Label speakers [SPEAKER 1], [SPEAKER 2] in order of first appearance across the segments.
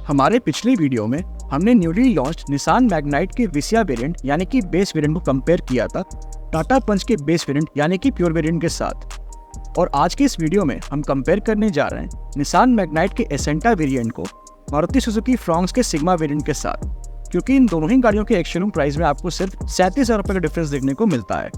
[SPEAKER 1] हमारे पिछले वीडियो में हमने न्यूली लॉन्च्ड निसान मैग्नाइट के विसिया वेरिएंट यानी कि बेस वेरिएंट को कंपेयर किया था टाटा पंच के बेस वेरिएंट यानी कि प्योर वेरिएंट के साथ। और आज के इस वीडियो में हम कंपेयर करने जा रहे हैं निसान मैग्नाइट के एसेंटा वेरिएंट को मारुति सुजुकी फ्रॉन्क्स के सिग्मा वेरिएंट के साथ, क्योंकि इन दोनों ही गाड़ियों के एक्स-शोरूम प्राइस में आपको सिर्फ 37,000 रुपये का डिफरेंस देखने को मिलता है।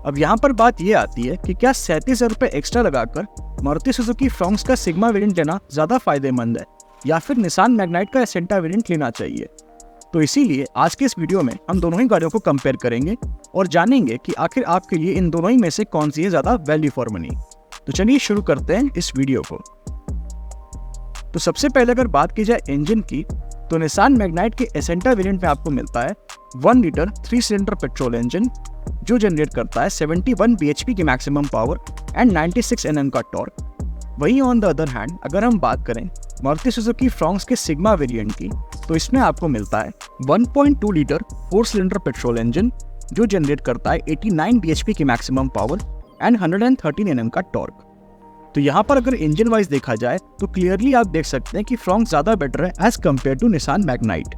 [SPEAKER 1] अब यहाँ पर बात ये आती है कि क्या 37,000 रुपये एक्स्ट्रा लगाकर मारुति सुजुकी फ्रॉन्क्स का सिग्मा वेरिएंट लेना ज़्यादा फायदेमंद है या फिर निसान मैग्नाइट का एसेंटा वेरिएंट लेना चाहिए। तो इसीलिए आज के इस वीडियो में हम दोनों ही गाड़ियों को कंपेयर करेंगे और जानेंगे कि आखिर आपके लिए इन दोनों ही में से कौन सी है ज़्यादा वैल्यू फॉर मनी। तो चलिए शुरू करते हैं इस वीडियो को। तो सबसे पहले अगर बात की जाए इंजन की, तो निसान मैग्नाइट के एसेंटा वेरिएंट में आपको मिलता है 1 लीटर 3 सिलेंडर पेट्रोल इंजन जो जनरेट करता है 71 bhp की मैक्सिमम पावर एंड 96 Nm का टॉर्क। वहीं ऑन द अदर हैंड अगर हम बात करें मारुति सुजुकी फ्रॉन्क्स के सिग्मा वेरिएंट की, तो इसमें आपको मिलता है 1.2 लीटर 4 सिलेंडर पेट्रोल इंजन जो जनरेट करता है 89 bhp की मैक्सिमम पावर एंड 113 Nm का टॉर्क। तो यहाँ पर अगर इंजन वाइज देखा जाए तो क्लियरली आप देख सकते हैं कि फ्रॉन्क्स ज़्यादा बेटर है as compared to Nissan Magnite.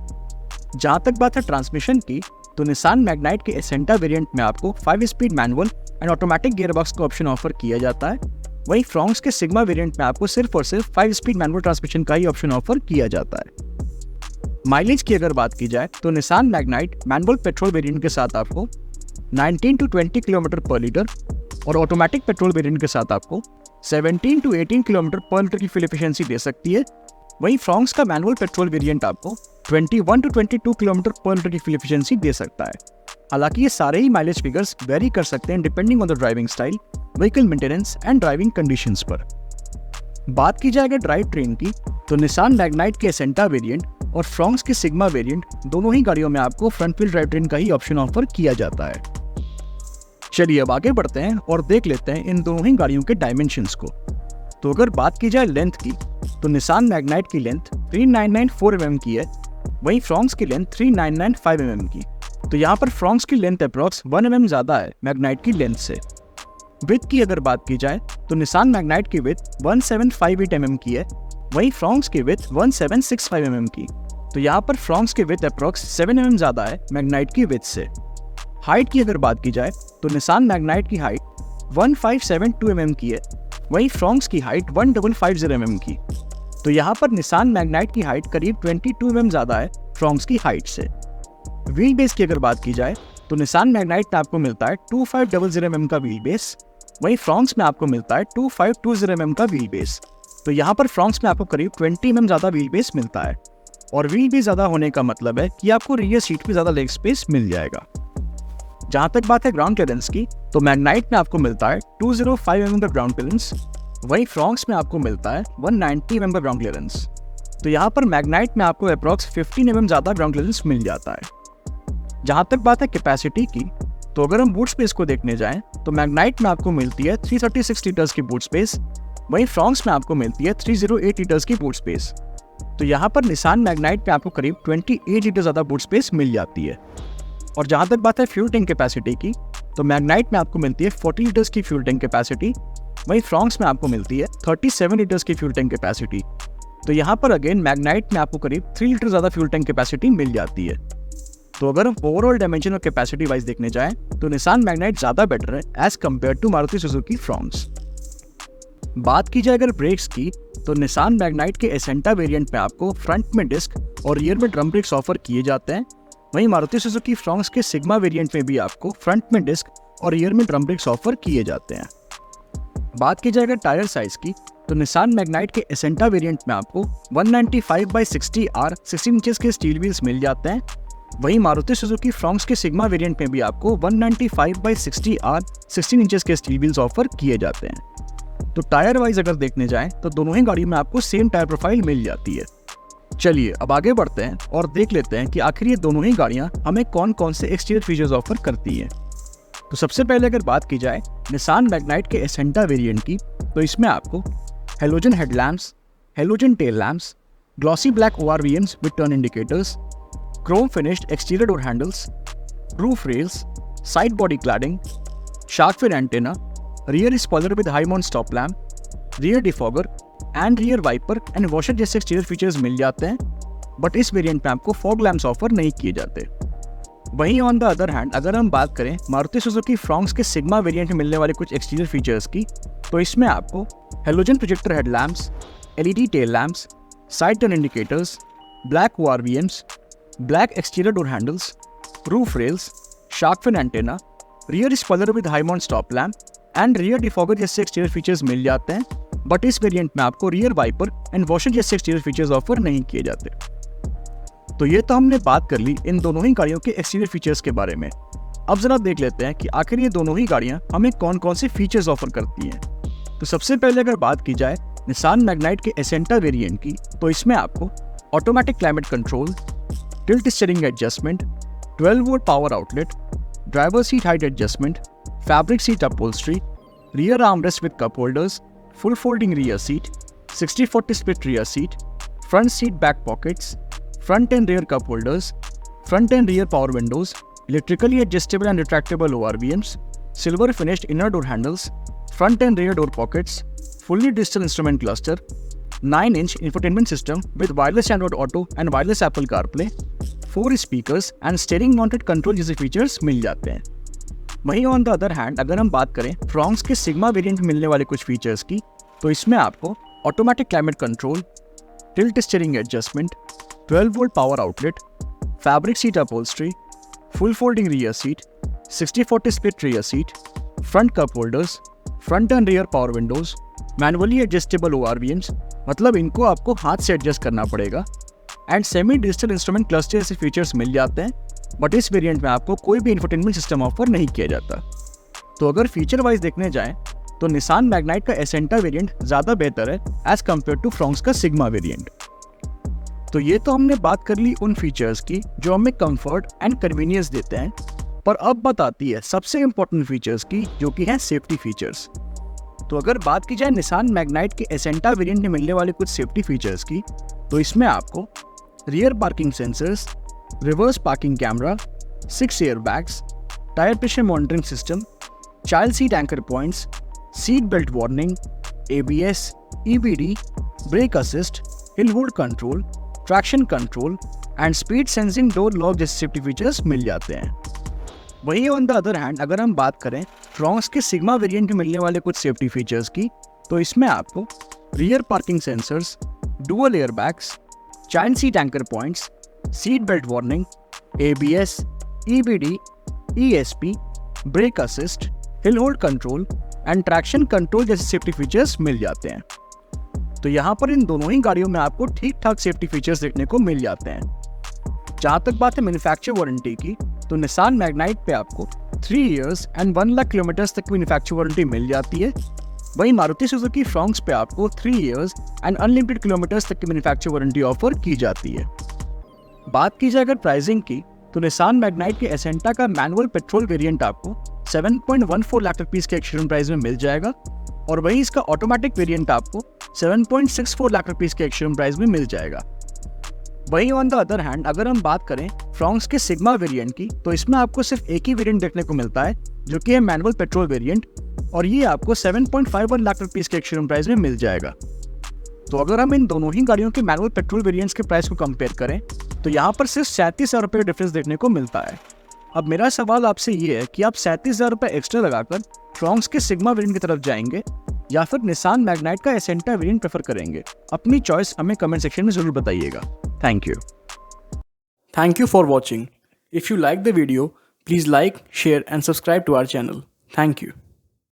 [SPEAKER 1] जहाँ तक बात है ट्रांसमिशन की, तो निसान मैग्नाइट के एसेंटा वेरिएंट में आपको 5 speed manual and automatic gearbox का ऑप्शन ऑफर किया जाता है। वहीं फ्रॉन्क्स के सिग्मा वेरिएंट में आपको सिर्फ और सिर्फ 5 स्पीड मैनुअल ट्रांसमिशन का ही ऑप्शन ऑफर किया जाता है। माइलेज की अगर बात की जाए तो Nissan Magnite manual petrol variant के साथ आपको 19 to 20 किलोमीटर पर लीटर और ऑटोमेटिक पेट्रोल वेरिएंट के साथ आपको 17 to 18 किलोमीटर पर लीटर की फ्यूल एफिशिएंसी दे सकती है। वहीं फ्रॉन्क्स का मैनुअल पेट्रोल वेरिएंट आपको 21 to 22 किलोमीटर पर लीटर की फ्यूल एफिशिएंसी दे सकता है। हालांकि ये सारे ही माइलेज फिगर्स वेरी कर सकते हैं depending on the driving style, vehicle maintenance and driving conditions पर। बात की जाए अगर ड्राइव ट्रेन की, तो निसान मैग्नाइट के एसेंटा वेरिएंट और फ्रॉन्क्स के सिग्मा वेरिएंट दोनों ही गाड़ियों में आपको फ्रंट व्हील ड्राइव ट्रेन का ही ऑप्शन ऑफर किया जाता है। चलिए अब आगे बढ़ते हैं और देख लेते हैं इन दोनों ही गाड़ियों के डायमेंशंस को। तो अगर बात की जाए लेंथ की, तो निसान मैग्नाइट की लेंथ 3994 mm की है, वहीं फ्रॉन्क्स की लेंथ 3995 mm की। तो यहाँ पर फ्रॉन्क्स की लेंथ अप्रॉक्स 1 mm ज़्यादा है मैग्नाइट की लेंथ से। विड्थ की अगर बात की जाए तो निसान मैग्नाइट की विड्थ 1758 mm की है, वहीं फ्रॉन्क्स की विड्थ 1765 mm की। तो यहाँ पर फ्रॉन्क्स की विड्थ अप्रॉक्स 7 mm ज़्यादा है मैग्नाइट की विड्थ से। हाइट की अगर बात की जाए तो निसान मैग्नाइट की हाइट 1572 mm की है, वहीं फ्रॉन्क्स की हाइट 1550 mm की। तो यहाँ पर निसान मैग्नाइट की हाइट करीब 22 mm ज़्यादा है फ्रॉन्क्स की हाइट से। व्हील बेस की अगर बात की जाए तो निसान मैग्नाइट में आपको मिलता है 2500 mm का व्हील बेस, वहीं फ्रॉन्क्स में आपको मिलता है 2520 mm का व्हील बेस। तो यहाँ पर फ्रॉन्क्स में आपको करीब 20 mm ज़्यादा व्हील बेस मिलता है। और व्हील बेस ज़्यादा होने का मतलब है कि आपको रियर सीट पे ज़्यादा लेग स्पेस मिल जाएगा। जहाँ तक बात है ग्राउंड क्लियरेंस की, तो मैग्नाइट में आपको मिलता है 205 mm का ग्राउंड क्लियरेंस, वहीं फ्रॉन्क्स में आपको मिलता है 190 mm का ग्राउंड क्लियरेंस। तो यहाँ पर मैग्नाइट में आपको अप्रॉक्स 15 mm ज़्यादा ग्राउंड क्लियरेंस मिल जाता है। जहाँ तक बात है कैपेसिटी की, तो अगर हम बूट स्पेस को देखने जाएं तो मैग्नाइट में आपको मिलती है 336 लीटर्स की बूट स्पेस, वहीं फ्रॉन्क्स में आपको मिलती है 308 लीटर्स की बूट स्पेस। तो यहाँ पर निसान मैग्नाइट में आपको करीब 28 लीटर ज़्यादा बूट स्पेस मिल जाती है। और जहाँ तक बात है फ्यूल टैंक कैपेसिटी की, तो मैग्नाइट में आपको मिलती है 40 लीटर्स की फ्यूल टैंक कैपेसिटी, वहीं फ्रॉन्क्स में आपको मिलती है 37 लीटर्स की फ्यूल टैंक कैपेसिटी। तो यहाँ पर अगेन मैग्नाइट में आपको करीब 3 लीटर ज़्यादा फ्यूल टैंक कैपेसिटी मिल जाती है। तो अगर हम ओवरऑल डायमेंशन और कैपेसिटी वाइज देखने जाएं तो निसान मैग्नाइट ज़्यादा बेटर है as compared to Maruti Suzuki Fronx. बात की जाए अगर ब्रेक्स की, तो निसान मैग्नाइट के एसेंटा वेरिएंट में आपको फ्रंट में डिस्क और रियर में ड्रम ब्रेक्स ऑफर किए जाते हैं, वहीं मारुति सुजुकी फ्रॉन्क्स के सिग्मा वेरिएंट में भी आपको फ्रंट में डिस्क और रियर में ड्रम ब्रेक्स ऑफर किए जाते हैं। बात की जाए अगर टायर साइज की, तो निसान मैग्नाइट के एसेंटा वेरिएंट में आपको 195/60 R 16 इंचेस के स्टील व्हील्स मिल जाते हैं, वहीं मारुति सुजुकी फ्रॉन्क्स के सिग्मा वेरिएंट में भी आपको 195/60 R 16 इंचेस के स्टील व्हील्स ऑफर किए जाते हैं। तो टायर वाइज अगर देखने जाएं तो दोनों ही गाड़ियों में आपको सेम टायर प्रोफाइल मिल जाती है। चलिए अब आगे बढ़ते हैं और देख लेते हैं कि आखिर ये दोनों ही गाड़ियां हमें कौन कौन से एक्सटीरियर फीचर्स ऑफर करती हैं। तो सबसे पहले अगर बात की जाए निसान मैग्नाइट के एसेंटा वेरिएंट की, तो इसमें आपको halogen headlamps, halogen tail lamps, glossy black ORVMs with turn indicators, chrome finished exterior door handles, roof rails, side body cladding, shark fin antenna, rear spoiler with high mount stop lamp, rear defogger and rear wiper and washer जैसे exterior features मिल जाते हैं। But इस variant में आपको fog lamps offer नहीं किए जाते। वहीं ऑन द अदर हैंड अगर हम बात करें मारुति सुजुकी फ्रॉन्क्स के सिग्मा वेरिएंट में मिलने वाले कुछ एक्सटीरियर फीचर्स की, तो इसमें आपको halogen projector headlamps, LED tail lamps, side turn indicators, black ORVMs, black exterior door handles, roof rails, shark fin antenna, rear spoiler with high mount stop lamp and rear defogger जैसे exterior features मिल जाते हैं, but इस variant में आपको rear wiper and washer जैसे exterior features offer नहीं किए जाते। तो ये तो हमने बात कर ली इन दोनों ही गाड़ियों के एक्सटीरियर फीचर्स के बारे में। अब जरा देख लेते हैं कि आखिर ये दोनों ही गाड़ियां हमें कौन कौन से फीचर्स ऑफर करती हैं। तो सबसे पहले अगर बात की जाए निसान मैग्नाइट के एसेंटा वेरिएंट की, तो इसमें आपको automatic climate control, tilt steering adjustment, 12 volt power outlet, driver seat height adjustment, fabric seat upholstery, rear armrest with cup holders, full folding rear seat, 60-40 split rear seat, front seat back pockets, front and rear cup holders, front and rear power windows, electrically adjustable and retractable ORVMs, silver finished inner door handles, front and rear door pockets, fully digital instrument cluster, 9-inch infotainment system with wireless Android Auto and wireless Apple CarPlay, 4 speakers and steering mounted control जैसे features मिल जाते हैं। वहीं on the other hand अगर हम बात करें Fronx के सिग्मा वेरिएंट में मिलने वाले कुछ फीचर्स की, तो इसमें आपको automatic climate control, tilt steering adjustment, 12 volt power outlet, fabric seat upholstery, full folding rear seat, 60-40 split rear seat, front cup holders, front end rear power Windows, manually adjustable ORVMs, मतलब इनको आपको हाथ से adjust करना पड़ेगा, and semi digital instrument cluster जैसे features मिल जाते हैं, बट इस वेरिएंट में आपको कोई भी इंफोटेनमेंट सिस्टम ऑफर नहीं किया जाता। तो अगर फीचर वाइज देखने जाएं तो निसान मैग्नाइट का एसेंटा वेरिएंट ज़्यादा बेहतर है एज कम्पेयर टू फ्रॉन्क्स का सिग्मा वेरिएंट। तो ये तो हमने बात कर ली उन फीचर्स की जो हमें कंफर्ट एंड कन्वीनियंस देते हैं, पर अब बात आती है सबसे इंपॉर्टेंट फीचर्स की जो कि हैं सेफ्टी फीचर्स। तो अगर बात की जाए निसान मैग्नाइट के एसेंटा वेरिएंट में मिलने वाले कुछ सेफ्टी फीचर्स की, तो इसमें आपको rear parking sensors, reverse parking camera, 6 air bags, tyre pressure monitoring system, child seat anchor points, seat belt warning, ABS, EBD, brake assist, hill hold control, traction control and speed sensing door lock जैसे safety features मिल जाते हैं। वहीं on the other hand अगर हम बात करें Fronx के सिग्मा वेरिएंट में मिलने वाले कुछ सेफ्टी फीचर्स की, तो इसमें आपको rear parking sensors, dual air bags, child seat anchor points, seat belt warning, ABS, EBD, ESP, brake assist, hill hold control and traction control जैसे सेफ्टी फीचर्स मिल जाते हैं। तो यहाँ पर इन दोनों ही गाड़ियों में आपको ठीक ठाक सेफ्टी फीचर्स देखने को मिल जाते हैं। जहाँ तक बात है मैन्युफैक्चर वारंटी की, तो निसान मैग्नाइट पे आपको 3 इयर्स एंड 1 लाख किलोमीटर्स तक की मैन्युफैक्चर वारंटी मिल जाती है। वहीं मारुति सुजुकी फ्रॉन्क्स पे आपको 3 इयर्स एंड अनलिमिटेड किलोमीटर्स तक की मैन्युफैक्चर वारंटी ऑफर की जाती है। बात की जाए अगर प्राइसिंग की, तो निसान मैग्नाइट के एसेंटा का मैनुअल पेट्रोल वेरिएंट आपको 7.14 लाख रुपीस के एक्सशोरूम प्राइस में मिल जाएगा, और वहीं इसका ऑटोमेटिक वेरिएंट आपको 7.64 लाख रुपीस के एक्सशोरूम प्राइस में मिल जाएगा। वहीं ऑन द अदर हैंड अगर हम बात करें फ्रॉन्क्स के सिग्मा वेरिएंट की, तो इसमें आपको सिर्फ एक ही वेरिएंट देखने को मिलता है जो कि है मैनुअल पेट्रोल वेरिएंट, और ये आपको 7.51 लाख रुपीस के एक्सशोरूम प्राइस में मिल जाएगा। तो अगर हम इन दोनों ही गाड़ियों के मैनुअल पेट्रोल वेरिएंट्स के प्राइस को कंपेयर करें, तो यहाँ पर सिर्फ 37,000 रुपये का डिफरेंस देखने को मिलता है। अब मेरा सवाल आपसे ये है कि आप 37,000 रुपये एक्स्ट्रा लगाकर फ्रॉन्क्स के सिग्मा वेरिएंट की तरफ जाएंगे या फिर निसान मैग्नाइट का एसेंटा वेरिएंट प्रेफर करेंगे? अपनी चॉइस हमें कमेंट सेक्शन में जरूर बताइएगा। Thank you for watching. If you like the video, please like, share and subscribe to our channel. Thank you.